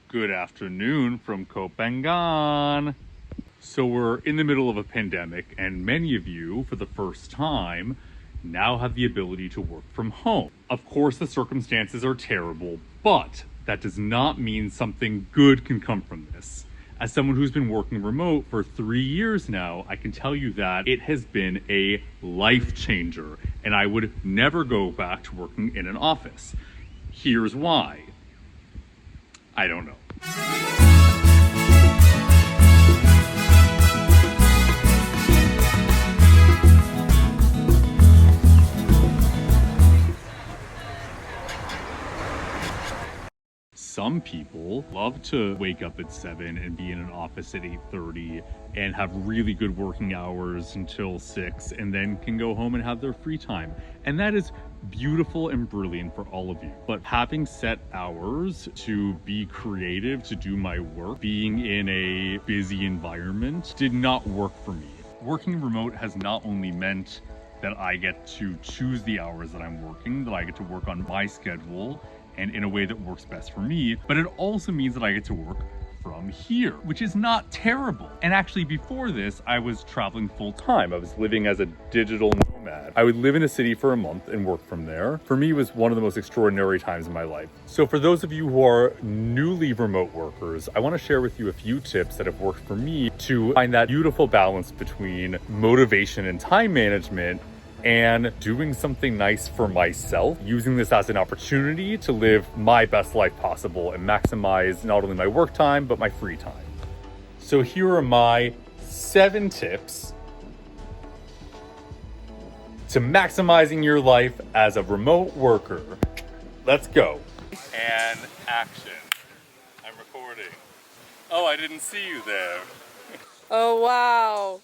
Good afternoon from Copenhagen. So we're in the middle of a pandemic, and many of you, for the first time, now have the ability to work from home. Of course, the circumstances are terrible, but that does not mean something good can come from this. As someone who's been working remote for 3 years now, I can tell you that it has been a life changer, and I would never go back to working in an office. Here's why. I don't know. Some people love to wake up at 7 and be in an office at 8:30 and have really good working hours until 6 and then can go home and have their free time. And that is beautiful and brilliant for all of you. But having set hours to be creative, to do my work, being in a busy environment did not work for me. Working remote has not only meant that I get to choose the hours that I'm working, that I get to work on my schedule and in a way that works best for me, but it also means that I get to work from here, which is not terrible. And actually before this, I was traveling full time. I was living as a digital nomad. I would live in a city for a month and work from there. For me, it was one of the most extraordinary times in my life. So for those of you who are newly remote workers, I want to share with you a few tips that have worked for me to find that beautiful balance between motivation and time management and doing something nice for myself, using this as an opportunity to live my best life possible and maximize not only my work time, but my free time. So here are my 7 tips to maximizing your life as a remote worker. Let's go. And action. I'm recording. Oh, I didn't see you there. Oh, wow.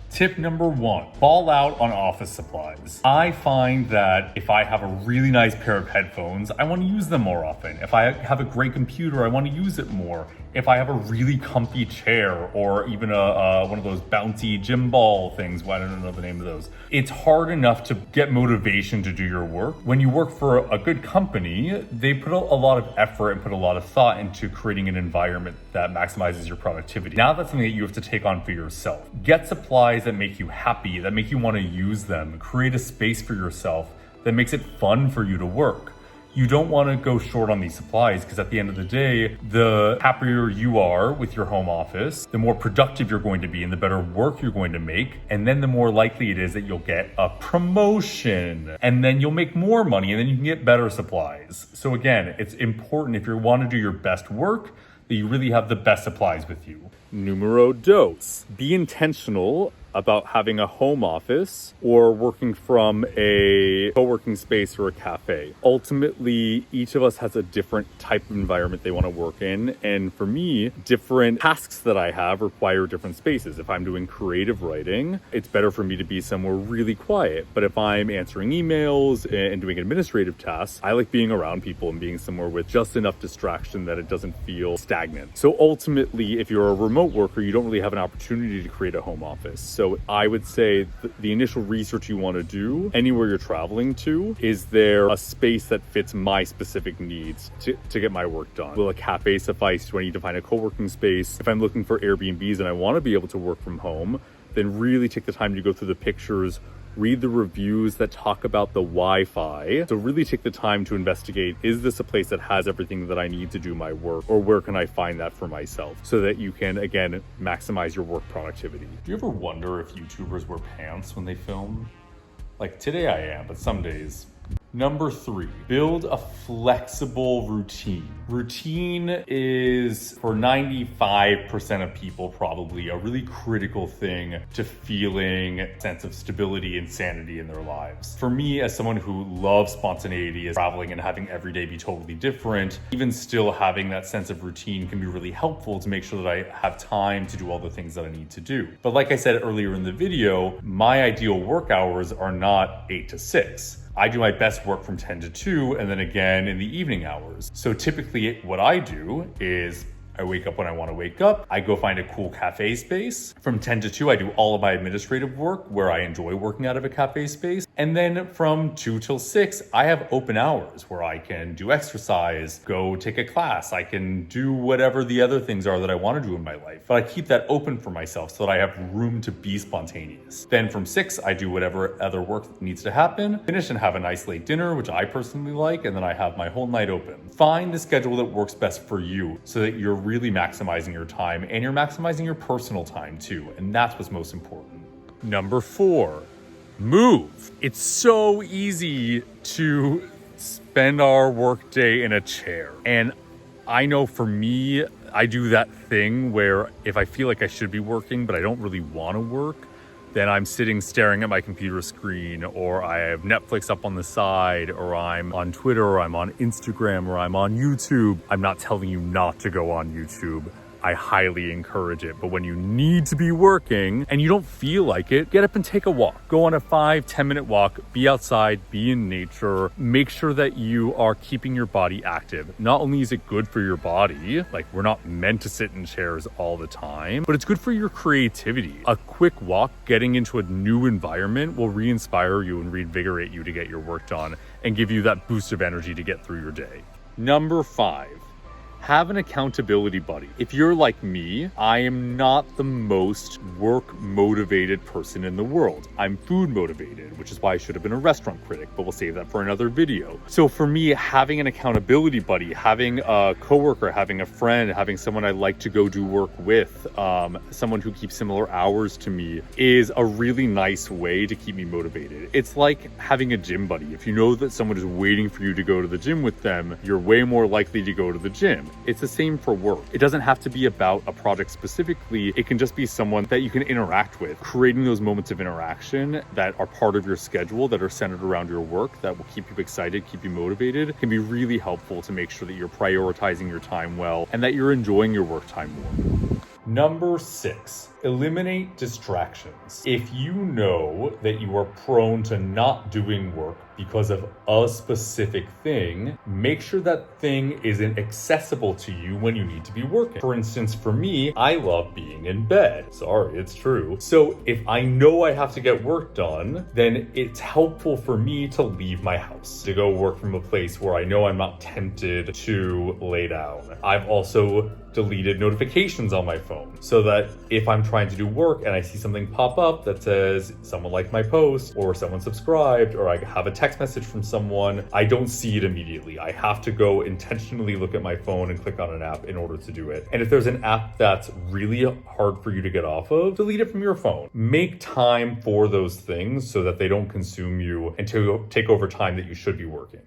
Tip number 1, ball out on office supplies. I find that if I have a really nice pair of headphones, I want to use them more often. If I have a great computer, I want to use it more. If I have a really comfy chair or even one of those bouncy gym ball things, well, I don't know the name of those. It's hard enough to get motivation to do your work. When you work for a good company, they put a lot of effort and put a lot of thought into creating an environment that maximizes your productivity. Now that's something that you have to take on for yourself. Get supplies that make you happy, that make you want to use them. Create a space for yourself that makes it fun for you to work. You don't want to go short on these supplies because at the end of the day, the happier you are with your home office, the more productive you're going to be and the better work you're going to make. And then the more likely it is that you'll get a promotion and then you'll make more money and then you can get better supplies. So again, it's important if you want to do your best work that you really have the best supplies with you. Numero dos. Be intentional about having a home office or working from a co-working space or a cafe. Ultimately, each of us has a different type of environment they want to work in. And for me, different tasks that I have require different spaces. If I'm doing creative writing, it's better for me to be somewhere really quiet. But if I'm answering emails and doing administrative tasks, I like being around people and being somewhere with just enough distraction that it doesn't feel stagnant. So ultimately, if you're a remote worker, you don't really have an opportunity to create a home office. So I would say the initial research you want to do anywhere you're traveling to, is there a space that fits my specific needs to get my work done? Will a cafe suffice? Do I need to find a co-working space? If I'm looking for Airbnbs and I want to be able to work from home, then really take the time to go through the pictures, read the reviews that talk about the Wi-Fi. So really take the time to investigate, is this a place that has everything that I need to do my work, or where can I find that for myself so that you can, again, maximize your work productivity. Do you ever wonder if YouTubers wear pants when they film? Like today I am, but some days. Number 3, build a flexible routine. Routine is, for 95% of people, probably a really critical thing to feeling a sense of stability and sanity in their lives. For me, as someone who loves spontaneity, as traveling and having every day be totally different, even still having that sense of routine can be really helpful to make sure that I have time to do all the things that I need to do. But like I said earlier in the video, my ideal work hours are not 8 to 6. I do my best work from 10 to 2 and then again in the evening hours. So typically what I do is I wake up when I want to wake up. I go find a cool cafe space. From 10 to 2, I do all of my administrative work where I enjoy working out of a cafe space. And then from 2 till 6, I have open hours where I can do exercise, go take a class. I can do whatever the other things are that I want to do in my life. But I keep that open for myself so that I have room to be spontaneous. Then from 6, I do whatever other work needs to happen, finish and have a nice late dinner, which I personally like, and then I have my whole night open. Find the schedule that works best for you so that you're really maximizing your time and you're maximizing your personal time too. And that's what's most important. Number 4, move. It's so easy to spend our workday in a chair. And I know for me, I do that thing where if I feel like I should be working, but I don't really want to work, then I'm sitting staring at my computer screen, or I have Netflix up on the side, or I'm on Twitter, or I'm on Instagram, or I'm on YouTube. I'm not telling you not to go on YouTube. I highly encourage it. But when you need to be working and you don't feel like it, get up and take a walk. Go on a 5-10 minute walk, be outside, be in nature. Make sure that you are keeping your body active. Not only is it good for your body, like we're not meant to sit in chairs all the time, but it's good for your creativity. A quick walk, getting into a new environment will re-inspire you and reinvigorate you to get your work done and give you that boost of energy to get through your day. Number 5. Have an accountability buddy. If you're like me, I am not the most work-motivated person in the world. I'm food-motivated, which is why I should have been a restaurant critic, but we'll save that for another video. So for me, having an accountability buddy, having a coworker, having a friend, having someone I like to go do work with, someone who keeps similar hours to me, is a really nice way to keep me motivated. It's like having a gym buddy. If you know that someone is waiting for you to go to the gym with them, you're way more likely to go to the gym. It's the same for work. It doesn't have to be about a project specifically. It can just be someone that you can interact with. Creating those moments of interaction that are part of your schedule, that are centered around your work, that will keep you excited, keep you motivated, can be really helpful to make sure that you're prioritizing your time well and that you're enjoying your work time more. Number 6, eliminate distractions. If you know that you are prone to not doing work because of a specific thing, make sure that thing isn't accessible to you when you need to be working. For instance, for me, I love being in bed. Sorry, it's true. So if I know I have to get work done, then it's helpful for me to leave my house, to go work from a place where I know I'm not tempted to lay down. I've also deleted notifications on my phone so that if I'm trying to do work and I see something pop up that says someone liked my post or someone subscribed or I have a text message from someone, I don't see it immediately. I have to go intentionally look at my phone and click on an app in order to do it. And if there's an app that's really hard for you to get off of, delete it from your phone. Make time for those things so that they don't consume you and to take over time that you should be working.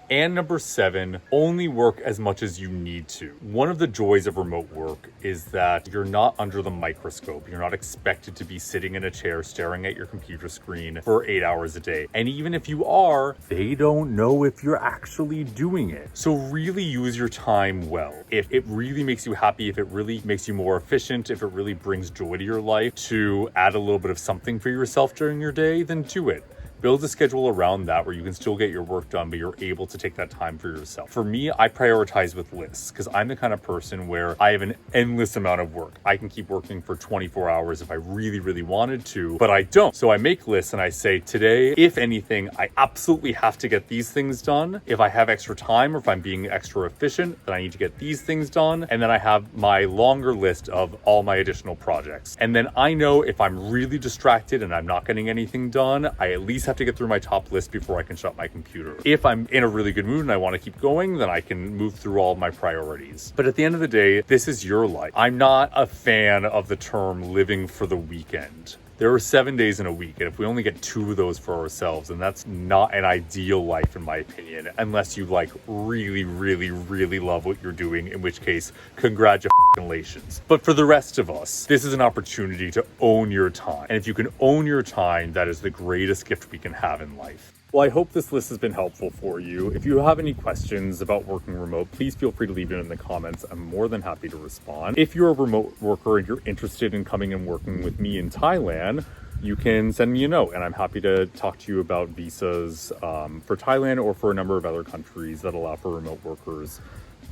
And number 7, only work as much as you need to. One of the joys of remote work is that you're not under the microscope. You're not expected to be sitting in a chair staring at your computer screen for 8 hours a day. And even if you are, they don't know if you're actually doing it. So really use your time well. If it really makes you happy, if it really makes you more efficient, if it really brings joy to your life to add a little bit of something for yourself during your day, then do it. Build a schedule around that where you can still get your work done, but you're able to take that time for yourself. For me, I prioritize with lists because I'm the kind of person where I have an endless amount of work. I can keep working for 24 hours if I really, really wanted to, but I don't. So I make lists and I say, today, if anything, I absolutely have to get these things done. If I have extra time or if I'm being extra efficient, then I need to get these things done. And then I have my longer list of all my additional projects. And then I know if I'm really distracted and I'm not getting anything done, I at least have to get through my top list before I can shut my computer. If I'm in a really good mood and I want to keep going, then I can move through all of my priorities. But at the end of the day, this is your life. I'm not a fan of the term living for the weekend. There are 7 days in a week, and if we only get 2 of those for ourselves, then that's not an ideal life, in my opinion, unless you really, really, really love what you're doing, in which case, congratulations. But for the rest of us, this is an opportunity to own your time. And if you can own your time, that is the greatest gift we can have in life. Well, I hope this list has been helpful for you. If you have any questions about working remote, please feel free to leave it in the comments. I'm more than happy to respond. If you're a remote worker and you're interested in coming and working with me in Thailand, you can send me a note and I'm happy to talk to you about visas for Thailand or for a number of other countries that allow for remote workers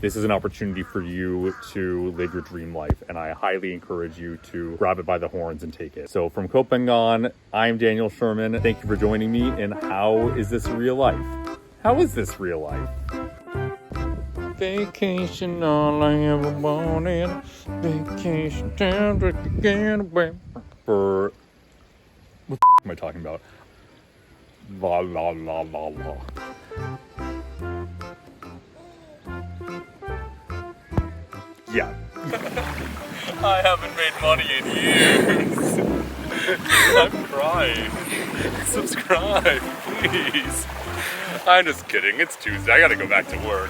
This is an opportunity for you to live your dream life, and I highly encourage you to grab it by the horns and take it. So from Copenhagen, I'm Daniel Sherman. Thank you for joining me in How Is This Real Life? How is this real life? Vacation all I ever wanted. Vacation down to the getaway. For what the am I talking about? La la la la la. Yeah. I haven't made money in years. I'm crying. Subscribe, please. I'm just kidding. It's Tuesday. I gotta go back to work.